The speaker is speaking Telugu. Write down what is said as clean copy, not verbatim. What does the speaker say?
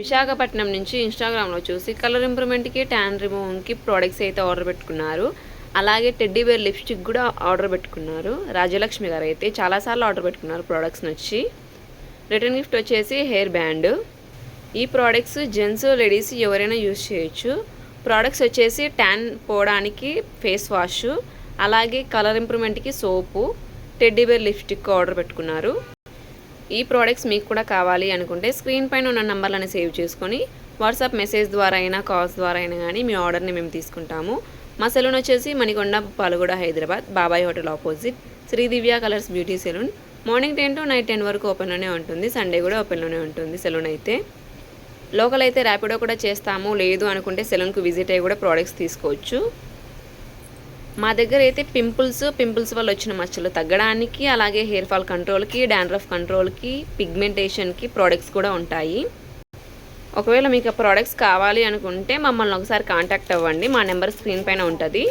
విశాఖపట్నం నుంచి ఇన్స్టాగ్రామ్లో చూసి కలర్ ఇంప్రూవ్మెంట్కి, ట్యాన్ రిమూవ్కి ప్రోడక్ట్స్ అయితే ఆర్డర్ పెట్టుకున్నారు. అలాగే టెడ్డీ బేర్ లిప్స్టిక్ కూడా ఆర్డర్ పెట్టుకున్నారు. రాజలక్ష్మి గారు అయితే చాలాసార్లు ఆర్డర్ పెట్టుకున్నారు ప్రోడక్ట్స్ వచ్చి. రిటర్న్ గిఫ్ట్ వచ్చేసి హెయిర్ బ్యాండ్. ఈ ప్రోడక్ట్స్ జెంట్స్ లేడీస్ ఎవరైనా యూజ్ చేయొచ్చు. ప్రోడక్ట్స్ వచ్చేసి ట్యాన్ పోవడానికి ఫేస్ వాష్, అలాగే కలర్ ఇంప్రూవ్మెంట్కి సోపు, టెడ్డీ బేర్ లిప్స్టిక్ ఆర్డర్ పెట్టుకున్నారు. ఈ ప్రోడక్ట్స్ మీకు కూడా కావాలి అనుకుంటే స్క్రీన్ పైన ఉన్న నంబర్లను సేవ్ చేసుకొని వాట్సాప్ మెసేజ్ ద్వారా అయినా కాల్స్ ద్వారా అయినా కానీ మీ ఆర్డర్ని మేము తీసుకుంటాము. మా సెలూన్ వచ్చేసి Manikonda, Palaguda, Hyderabad, Babai hotel opposite Shri Divya colours beauty salon. Morning 10 to night 10 వరకు ఓపెన్లోనే ఉంటుంది. సండే కూడా ఓపెన్లోనే ఉంటుంది సెలూన్ అయితే. లోకల్ అయితే ర్యాపిడో కూడా చేస్తాము. లేదు అనుకుంటే సెలూన్కి విజిట్ అయ్యి కూడా ప్రోడక్ట్స్ తీసుకోవచ్చు. మా దగ్గర అయితే పింపుల్స్ వల్ల వచ్చిన మచ్చలు తగ్గడానికి, అలాగే హెయిర్ ఫాల్ కంట్రోల్కి, డాండ్రఫ్ కంట్రోల్కి, పిగ్మెంటేషన్కి ప్రోడక్ట్స్ కూడా ఉంటాయి. ఒకవేళ మీకు ఆ ప్రోడక్ట్స్ కావాలి అనుకుంటే మమ్మల్ని ఒకసారి కాంటాక్ట్ అవ్వండి. మా నెంబర్ స్క్రీన్ పైన ఉంటుంది.